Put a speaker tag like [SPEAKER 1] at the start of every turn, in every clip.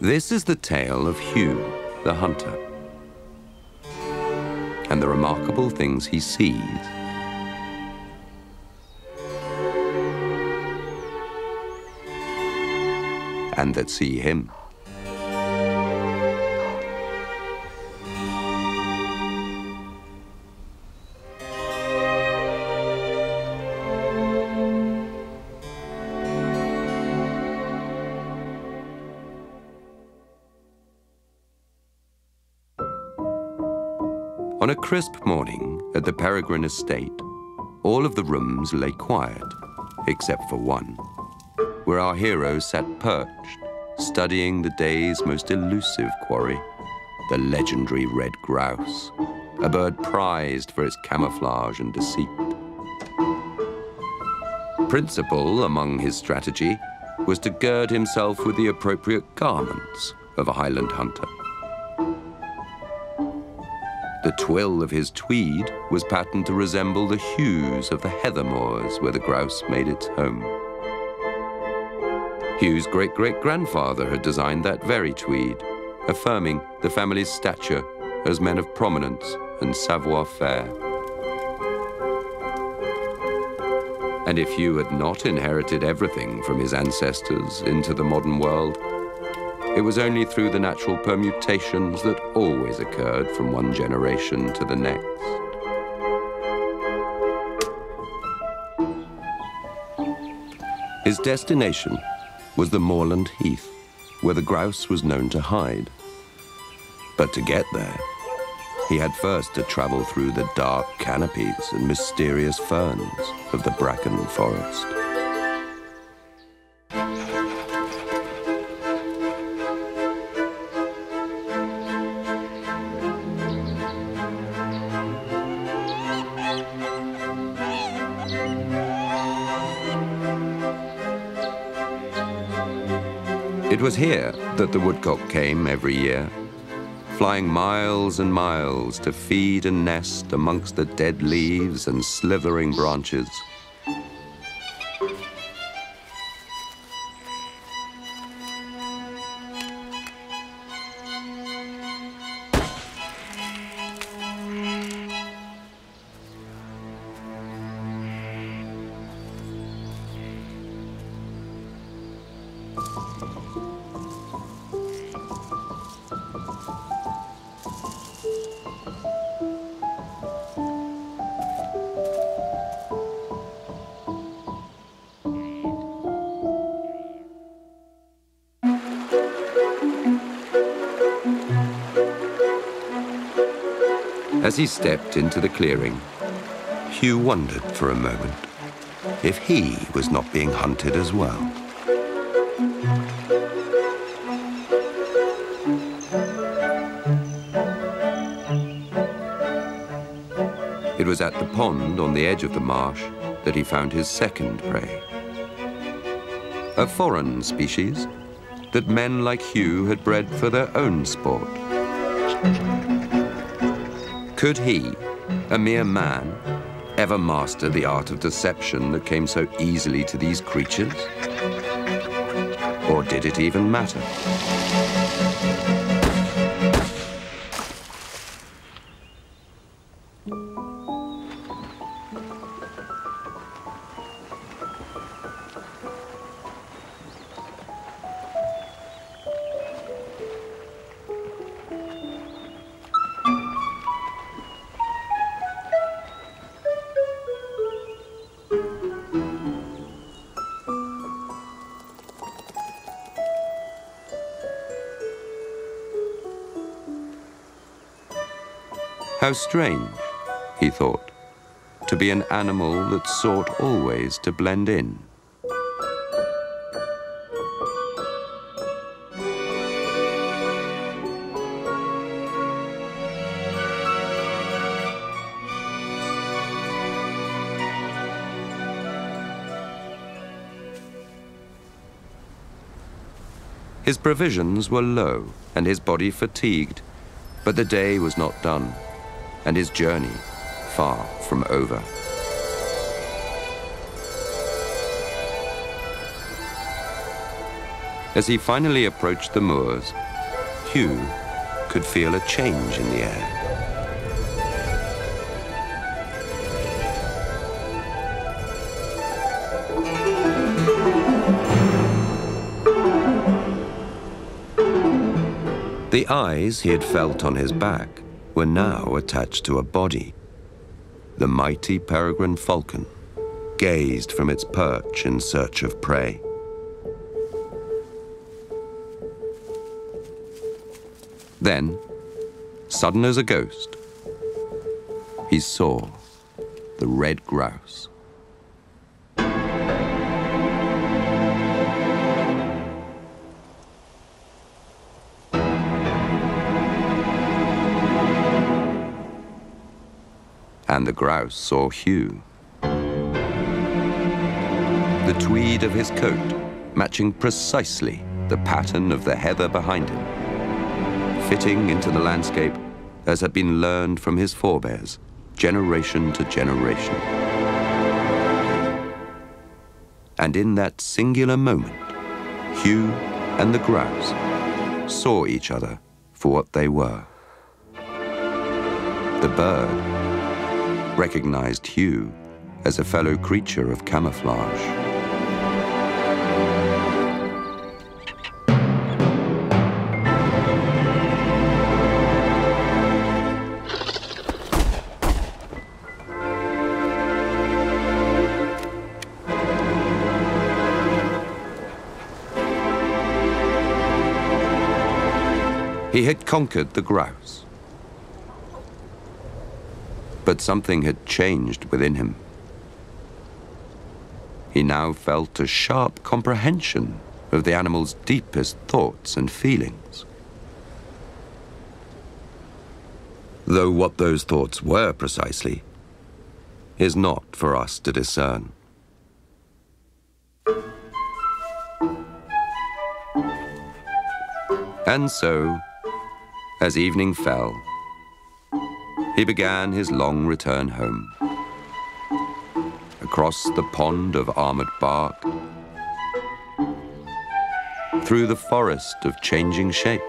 [SPEAKER 1] This is the tale of Hugh, the hunter, and the remarkable things he sees. And that see him. On a crisp morning at the Peregrine estate, all of the rooms lay quiet, except for one, where our hero sat perched, studying the day's most elusive quarry, the legendary red grouse, a bird prized for its camouflage and deceit. Principal among his strategy was to gird himself with the appropriate garments of a Highland hunter. The twill of his tweed was patterned to resemble the hues of the heather moors where the grouse made its home. Hugh's great-great-grandfather had designed that very tweed, affirming the family's stature as men of prominence and savoir-faire. And if Hugh had not inherited everything from his ancestors into the modern world, it was only through the natural permutations that always occurred from one generation to the next. His destination was the moorland heath, where the grouse was known to hide. But to get there, he had first to travel through the dark canopies and mysterious ferns of the bracken forest. It was here that the woodcock came every year, flying miles and miles to feed and nest amongst the dead leaves and slithering branches. As he stepped into the clearing, Hugh wondered for a moment if he was not being hunted as well. It was at the pond on the edge of the marsh that he found his second prey. A foreign species that men like Hugh had bred for their own sport. Could he, a mere man, ever master the art of deception that came so easily to these creatures? Or did it even matter? How strange, he thought, to be an animal that sought always to blend in. His provisions were low and his body fatigued, but the day was not done, and his journey far from over. As he finally approached the moors, Hugh could feel a change in the air. The eyes he had felt on his back were now attached to a body. The mighty peregrine falcon gazed from its perch in search of prey. Then, sudden as a ghost, he saw the red grouse. And the grouse saw Hugh. The tweed of his coat matching precisely the pattern of the heather behind him, fitting into the landscape as had been learned from his forebears, generation to generation. And in that singular moment, Hugh and the grouse saw each other for what they were. The bird recognized Hugh as a fellow creature of camouflage. He had conquered the grouse. But something had changed within him. He now felt a sharp comprehension of the animal's deepest thoughts and feelings. Though what those thoughts were precisely is not for us to discern. And so, as evening fell, he began his long return home. Across the pond of armored bark, through the forest of changing shapes,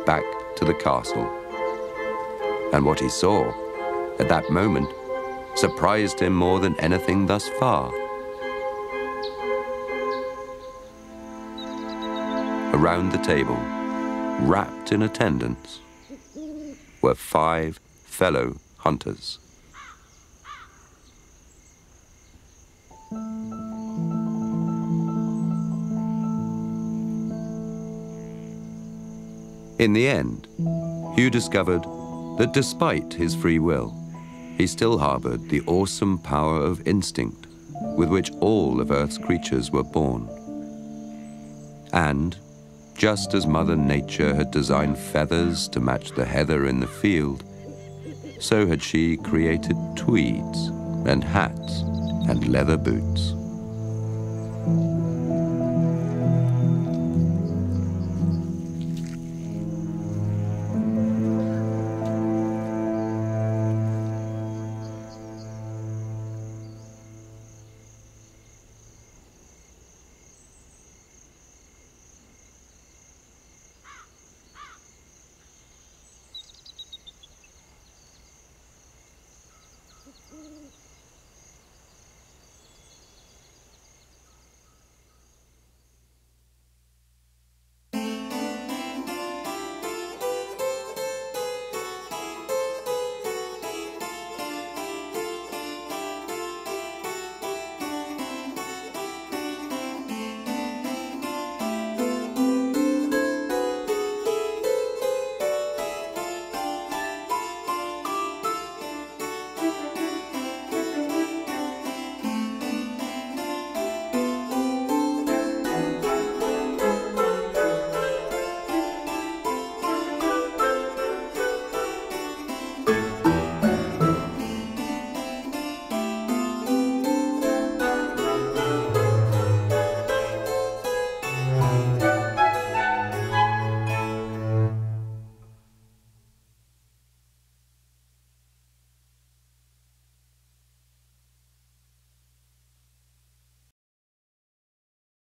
[SPEAKER 1] back to the castle. And what he saw at that moment surprised him more than anything thus far. Around the table, wrapped in attendance, were 5 fellow hunters. In the end, Hugh discovered that despite his free will, he still harbored the awesome power of instinct with which all of Earth's creatures were born. And just as Mother Nature had designed feathers to match the heather in the field, so had she created tweeds and hats and leather boots.